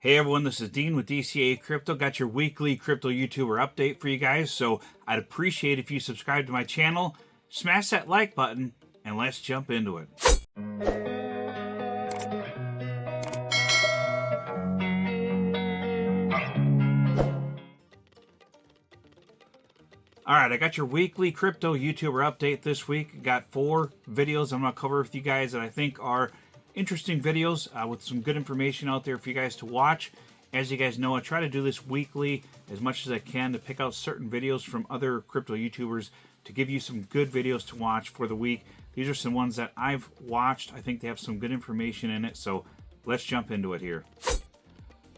Hey everyone, this is Dean with DCA Crypto. Got your weekly crypto YouTuber update for you guys. So I'd appreciate if you subscribe to my channel, smash that like button, and let's jump into it. Alright, I got your weekly crypto YouTuber update this week. Got 4 videos I'm going to cover with you guys that I think are interesting videos with some good information out there for you guys to watch. As you guys know, I try to do this weekly as much as I can to pick out certain videos from other crypto YouTubers to give you some good videos to watch for the week. These are some ones that I've watched. I think they have some good information in it, so let's jump into it here.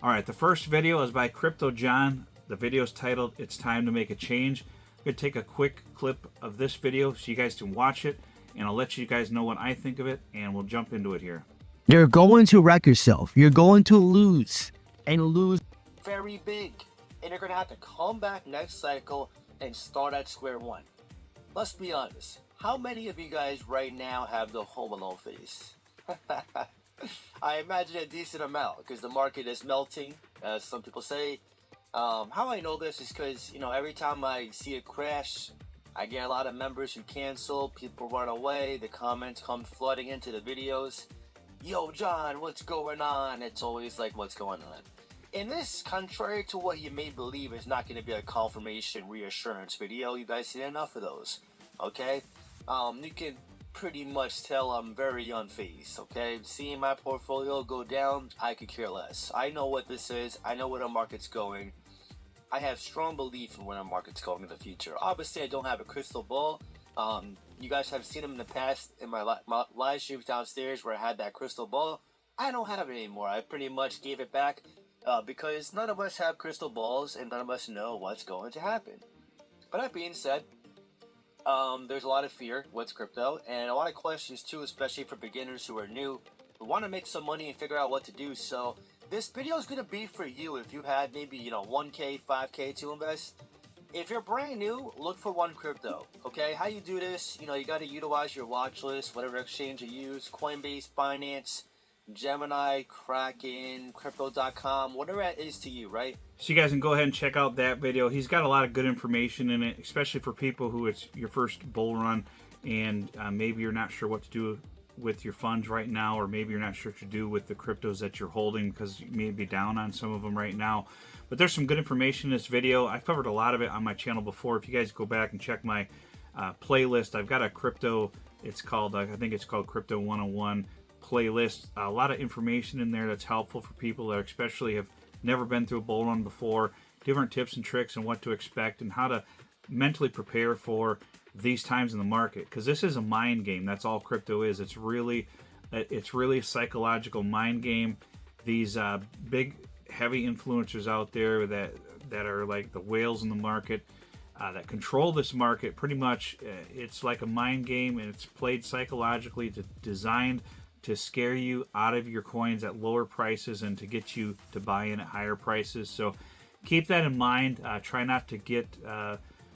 Alright, the first video is by Crypto John. The video is titled, "It's Time to Make a Change." I'm going to take a quick clip of this video so you guys can watch it, and I'll let you guys know what I think of it, and we'll jump into it here. You're going to wreck yourself. You're going to lose, and lose very big. And you're going to have to come back next cycle and start at square one. Let's be honest. How many of you guys right now have the Home Alone face? I imagine a decent amount because the market is melting, as some people say. How I know this is because, every time I see a crash, I get a lot of members who cancel, people run away, the comments come flooding into the videos. Yo, John, what's going on? It's always like, what's going on? And this, contrary to what you may believe, is not going to be a confirmation reassurance video. You guys see enough of those, okay? You can pretty much tell I'm very unfazed, okay? Seeing my portfolio go down, I could care less. I know what this is. I know where the market's going. I have strong belief in where the market's going in the future. Obviously, I don't have a crystal ball. You guys have seen them in the past in my live streams downstairs where I had that crystal ball. I don't have it anymore. I pretty much gave it back because none of us have crystal balls and none of us know what's going to happen. But that being said, there's a lot of fear with crypto and a lot of questions too, especially for beginners who are new, who want to make some money and figure out what to do. So this video is going to be for you if you had maybe, 1K, 5K to invest. If you're brand new, look for one crypto, okay? How you do this, you got to utilize your watch list, whatever exchange you use, Coinbase, Binance, Gemini, Kraken, Crypto.com, whatever that is to you, right? So you guys can go ahead and check out that video. He's got a lot of good information in it, especially for people who it's your first bull run and maybe you're not sure what to do with your funds right now, or maybe you're not sure what to do with the cryptos that you're holding because you may be down on some of them right now. But there's some good information in this video. I've covered a lot of it on my channel before. If you guys go back and check my playlist, I've got a crypto, it's called, I think it's called Crypto 101 playlist. A lot of information in there that's helpful for people that especially have never been through a bull run before, different tips and tricks and what to expect and how to mentally prepare for these times in the market, because this is a mind game. That's all crypto is. It's really a psychological mind game. These big heavy influencers out there that are like the whales in the market that control this market, pretty much it's like a mind game, and it's played psychologically, designed to scare you out of your coins at lower prices and to get you to buy in at higher prices. So keep that in mind. Try not to get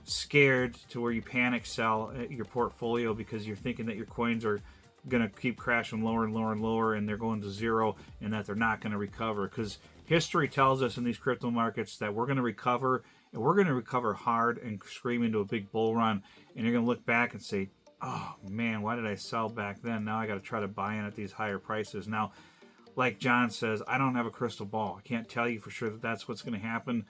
scared to where you panic sell your portfolio because you're thinking that your coins are going to keep crashing lower and lower and lower and they're going to zero and that they're not going to recover, because history tells us in these crypto markets that we're going to recover, and we're going to recover hard and scream into a big bull run, and you're going to look back and say, oh man, why did I sell back then? Now I got to try to buy in at these higher prices. Now, like John says, I don't have a crystal ball. I can't tell you for sure that that's what's going to happen,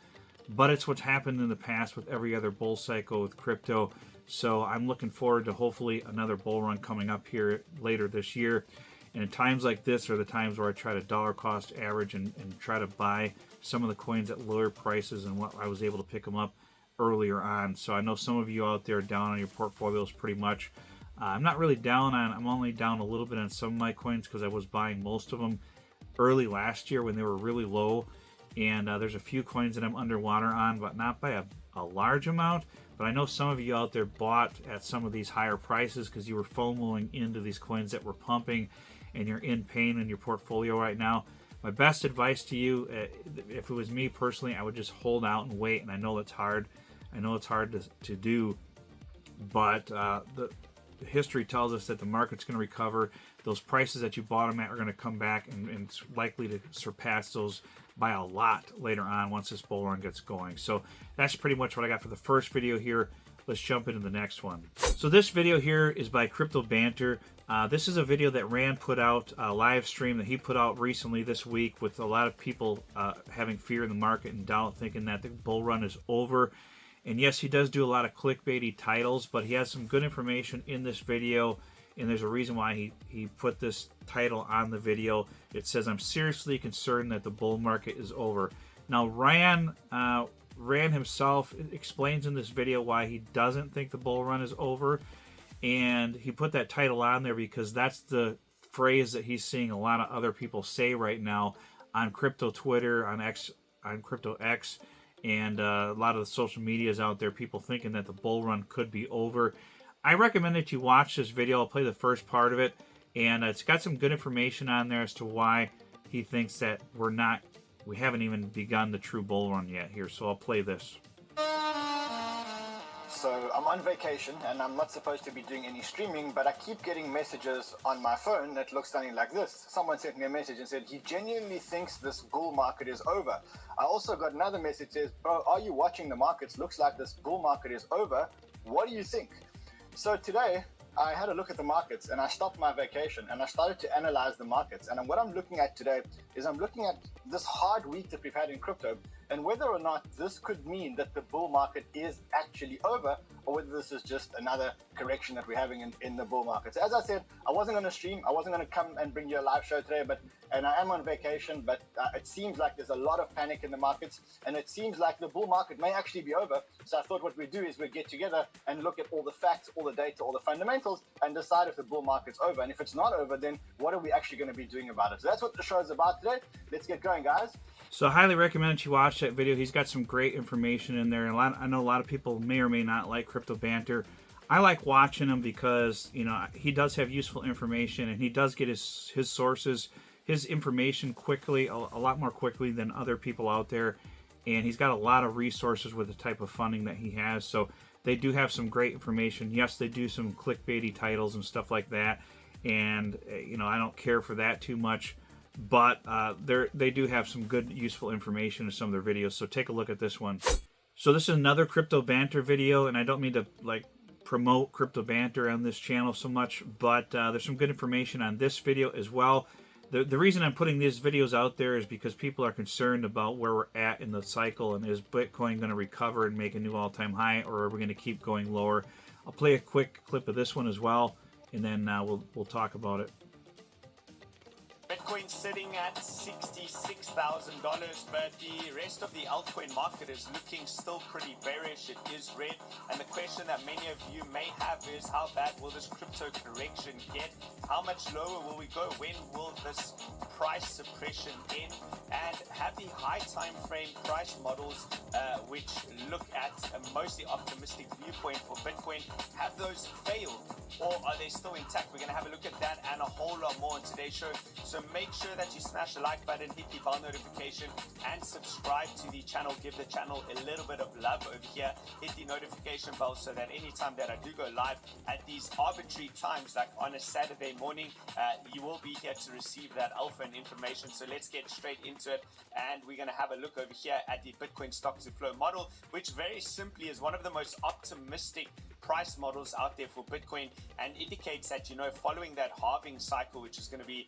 but it's what's happened in the past with every other bull cycle with crypto. So I'm looking forward to hopefully another bull run coming up here later this year. And in times like this are the times where I try to dollar cost average and try to buy some of the coins at lower prices than what I was able to pick them up earlier on. So I know some of you out there are down on your portfolios pretty much. I'm not really down on, I'm only down a little bit on some of my coins because I was buying most of them early last year when they were really low. And there's a few coins that I'm underwater on, but not by a large amount. But I know some of you out there bought at some of these higher prices because you were FOMOing into these coins that were pumping, and you're in pain in your portfolio right now. My best advice to you, if it was me personally, I would just hold out and wait. And I know it's hard. I know it's hard to do, but history tells us that the market's going to recover. Those prices that you bought them at are going to come back, and it's likely to surpass those by a lot later on once this bull run gets going. So that's pretty much what I got for the first video here. Let's jump into the next one. So this video here is by Crypto Banter. This is a video that Rand put out, a live stream that he put out recently this week, with a lot of people having fear in the market and doubt, thinking that the bull run is over. And yes, he does do a lot of clickbaity titles, but he has some good information in this video, and there's a reason why he put this title on the video. It says, "I'm seriously concerned that the bull market is over." Now, Rand himself explains in this video why he doesn't think the bull run is over, and he put that title on there because that's the phrase that he's seeing a lot of other people say right now on crypto Twitter, on crypto X, and a lot of the social medias out there, people thinking that the bull run could be over. I recommend that you watch this video. I'll play the first part of it, and it's got some good information on there as to why he thinks that we haven't even begun the true bull run yet here. So I'll play this. So I'm on vacation and I'm not supposed to be doing any streaming, but I keep getting messages on my phone that look something like this. Someone sent me a message and said he genuinely thinks this bull market is over. I also got another message that says, "Bro, are you watching the markets? Looks like this bull market is over. What do you think?" So today I had a look at the markets and I stopped my vacation and I started to analyze the markets. And what I'm looking at today is I'm looking at this hard week that we've had in crypto, and whether or not this could mean that the bull market is actually over, or whether this is just another correction that we're having in the bull market. So as I said, I wasn't going to stream, I wasn't going to come and bring you a live show today, and I am on vacation, but it seems like there's a lot of panic in the markets, and it seems like the bull market may actually be over. So I thought what we'd do is we'd get together and look at all the facts, all the data, all the fundamentals, and decide if the bull market's over. And if it's not over, then what are we actually going to be doing about it? So that's what the show is about today. Let's get going, guys. So I highly recommend that you watch that video. He's got some great information in there. And I know a lot of people may or may not like Crypto Banter. I like watching him because, he does have useful information, and he does get his sources, his information quickly, a lot more quickly than other people out there. And he's got a lot of resources with the type of funding that he has. So they do have some great information. Yes, they do some clickbaity titles and stuff like that. And, I don't care for that too much. But they do have some good, useful information in some of their videos. So take a look at this one. So this is another Crypto Banter video, and I don't mean to promote Crypto Banter on this channel so much, but there's some good information on this video as well. The reason I'm putting these videos out there is because people are concerned about where we're at in the cycle, and is Bitcoin going to recover and make a new all-time high, or are we going to keep going lower? I'll play a quick clip of this one as well, and then we'll talk about it. Bitcoin sitting at $66,000, but the rest of the altcoin market is looking still pretty bearish. It is red, and the question that many of you may have is, how bad will this crypto correction get? How much lower will we go? When will this price suppression end? And have the high time frame price models, which look at a mostly optimistic viewpoint for Bitcoin, have those failed, or are they still intact? We're going to have a look at that and a whole lot more in today's show. So make sure that you smash the like button, hit the bell notification, and subscribe to the channel. Give the channel a little bit of love over here. Hit the notification bell so that anytime that I do go live at these arbitrary times, like on a Saturday morning, you will be here to receive that alpha and information. So let's get straight into it, and we're going to have a look over here at the Bitcoin stock to flow model, which very simply is one of the most optimistic price models out there for Bitcoin, and indicates that, following that halving cycle, which is going to be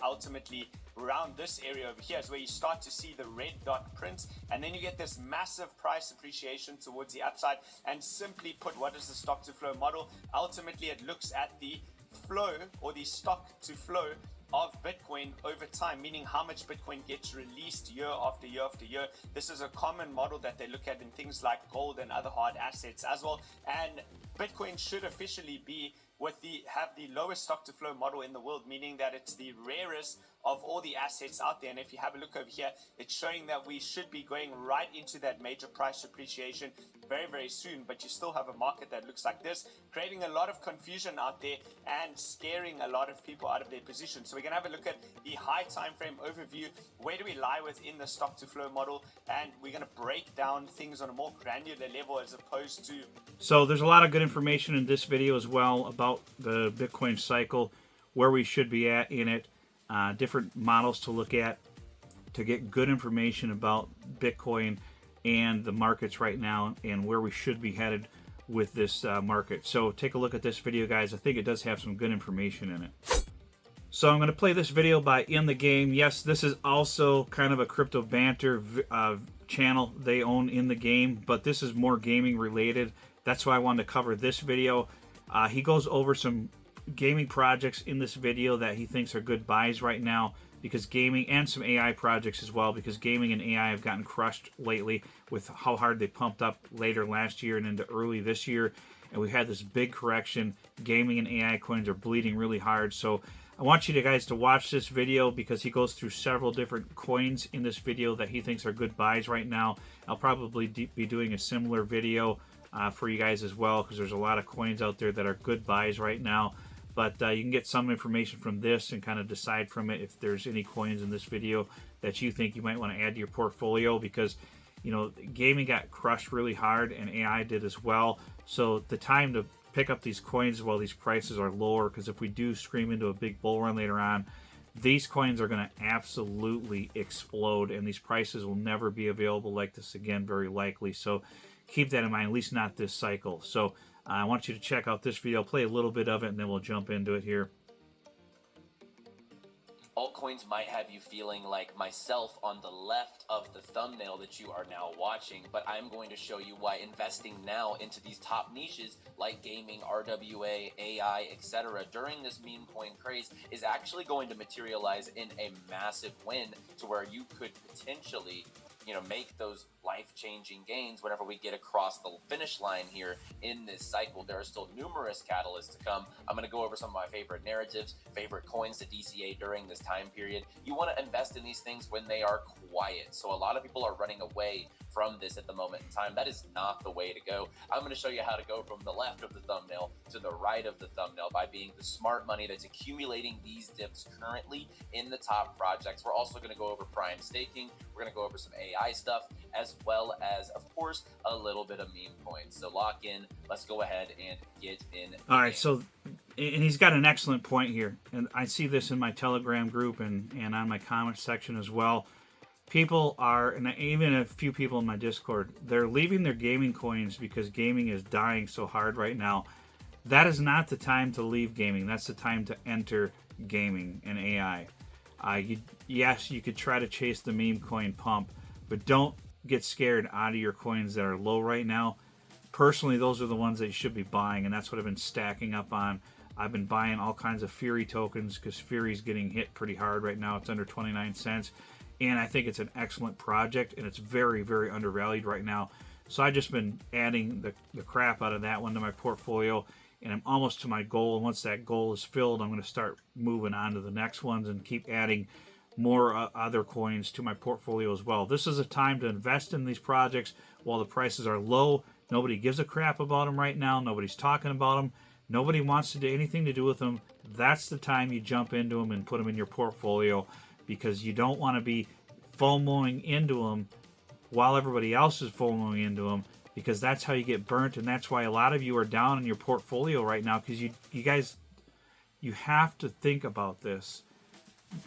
ultimately around this area over here, is where you start to see the red dot print, and then you get this massive price appreciation towards the upside. And simply put, what is the stock to flow model? Ultimately, it looks at the flow, or the stock to flow of Bitcoin over time, meaning how much Bitcoin gets released year after year after year. This is a common model that they look at in things like gold and other hard assets as well. And Bitcoin should officially be have the lowest stock to flow model in the world, meaning that it's the rarest of all the assets out there. And if you have a look over here, it's showing that we should be going right into that major price appreciation very, very soon. But you still have a market that looks like this, creating a lot of confusion out there and scaring a lot of people out of their position. So we're going to have a look at the high time frame overview. Where do we lie within the stock to flow model? And we're going to break down things on a more granular level as opposed to... So there's a lot of good information in this video as well about the Bitcoin cycle, where we should be at in it, different models to look at to get good information about Bitcoin and the markets right now and where we should be headed with this market. So take a look at this video, guys. I think it does have some good information in it. So I'm going to play this video by In the Game. Yes, this is also kind of a crypto banter channel they own In the Game, but this is more gaming related. That's why I wanted to cover this video. He goes over some gaming projects in this video that he thinks are good buys right now, because gaming, and some AI projects as well, because gaming and AI have gotten crushed lately with how hard they pumped up later last year and into early this year. And we've had this big correction. Gaming and AI coins are bleeding really hard. So I want you guys to watch this video because he goes through several different coins in this video that he thinks are good buys right now. I'll probably be doing a similar video for you guys as well, because there's a lot of coins out there that are good buys right now. But you can get some information from this and kind of decide from it if there's any coins in this video that you think you might want to add to your portfolio, because, you know, gaming got crushed really hard and AI did as well. So the time to pick up these coins while these prices are lower, because if we do scream into a big bull run later on, these coins are going to absolutely explode and these prices will never be available like this again, very likely. So keep that in mind, at least not this cycle. So I want you to check out this video, play a little bit of it, and then we'll jump into it here. Altcoins might have you feeling like myself on the left of the thumbnail that you are now watching, but I'm going to show you why investing now into these top niches like gaming, RWA, AI, etc. during this meme coin craze is actually going to materialize in a massive win to where you could potentially, you know, make those life-changing gains whenever we get across the finish line here in this cycle. There are still numerous catalysts to come. I'm going to go over some of my favorite narratives, favorite coins to DCA during this time period. You want to invest in these things when they are quiet. So a lot of people are running away from this at the moment in time. That is not the way to go. I'm going to show you how to go from the left of the thumbnail to the right of the thumbnail by being the smart money that's accumulating these dips currently in the top projects. We're also going to go over prime staking. We're going to go over some AI stuff, as well as, of course, a little bit of meme coins. So lock in. Let's go ahead and get in. All right, so, and he's got an excellent point here. And I see this in my Telegram group and on my comment section as well. People are, and even a few people in my Discord, they're leaving their gaming coins because gaming is dying so hard right now. That is not the time to leave gaming. That's the time to enter gaming and AI. Yes, you could try to chase the meme coin pump, but don't get scared out of your coins that are low right now. Personally, those are the ones that you should be buying, and that's what I've been stacking up on. I've been buying all kinds of Fury tokens because Fury's getting hit pretty hard right now. It's under 29 cents. And I think it's an excellent project, and it's very, very undervalued right now. So I've just been adding the crap out of that one to my portfolio, and I'm almost to my goal. And once that goal is filled, I'm going to start moving on to the next ones and keep adding more other coins to my portfolio as well. This is a time to invest in these projects while the prices are low. Nobody gives a crap about them right now. Nobody's talking about them. Nobody wants to do anything to do with them. That's the time you jump into them and put them in your portfolio, because you don't want to be FOMOing into them while everybody else is FOMOing into them, because that's how you get burnt. And that's why a lot of you are down in your portfolio right now, because you guys, you have to think about this.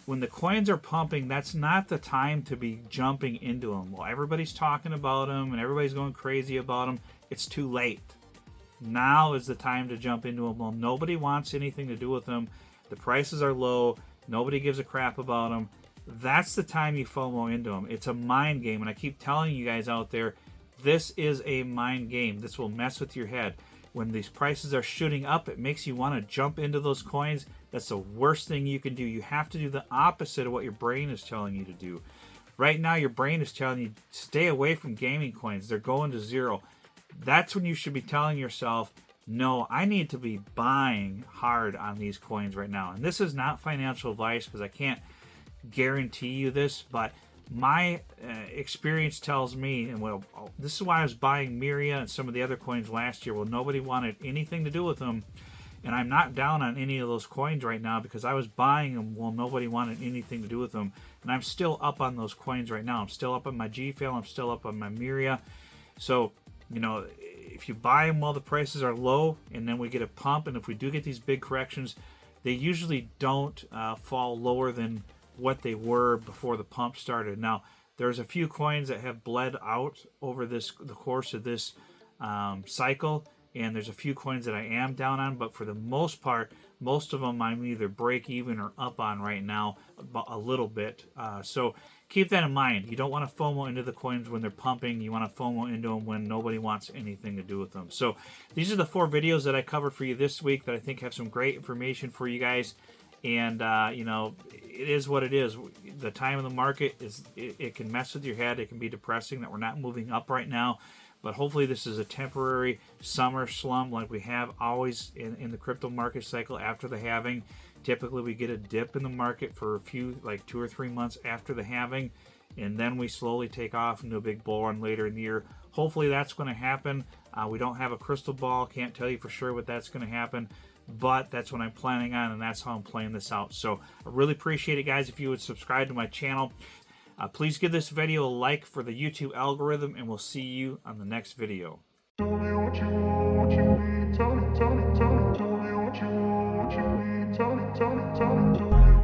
When the coins are pumping, that's not the time to be jumping into them. Well, everybody's talking about them and everybody's going crazy about them. It's too late. Now is the time to jump into them. Well, nobody wants anything to do with them. The prices are low. Nobody gives a crap about them. That's the time you FOMO into them. It's a mind game. And I keep telling you guys out there, this is a mind game. This will mess with your head. When these prices are shooting up, it makes you want to jump into those coins. That's the worst thing you can do. You have to do the opposite of what your brain is telling you to do. Right now, your brain is telling you, stay away from gaming coins. They're going to zero. That's when you should be telling yourself, no, I need to be buying hard on these coins right now. And this is not financial advice, because I can't guarantee you this, but my experience tells me, and well, this is why I was buying Miria and some of the other coins last year. Well, nobody wanted anything to do with them, and I'm not down on any of those coins right now because I was buying them while nobody wanted anything to do with them, and I'm still up on those coins right now. I'm still up on my GFAL, I'm still up on my Miria. So, you know, if you buy them while the prices are low, and then we get a pump, and if we do get these big corrections, they usually don't fall lower than what they were before the pump started. Now, there's a few coins that have bled out over the course of this cycle, and there's a few coins that I am down on, but for the most part, most of them I'm either break even or up on right now a little bit. So keep that in mind. You don't want to FOMO into the coins when they're pumping. You want to FOMO into them when nobody wants anything to do with them. So these are the 4 videos that I covered for you this week that I think have some great information for you guys. And, you know, it is what it is. The time of the market, it can mess with your head. It can be depressing that we're not moving up right now. But hopefully this is a temporary summer slump like we have always in the crypto market cycle after the halving. Typically we get a dip in the market for a few, like 2 or 3 months after the halving, and then we slowly take off into a big bull run later in the year. Hopefully that's going to happen. We don't have a crystal ball. Can't tell you for sure what that's going to happen, but that's what I'm planning on, and that's how I'm playing this out. So I really appreciate it, guys, if you would subscribe to my channel. Please give this video a like for the YouTube algorithm, and we'll see you on the next video. Tell me what you want, what you need. Tell me, tell me, tell me, tell me what you want, what you need. Tell me, tell me, tell me, tell me.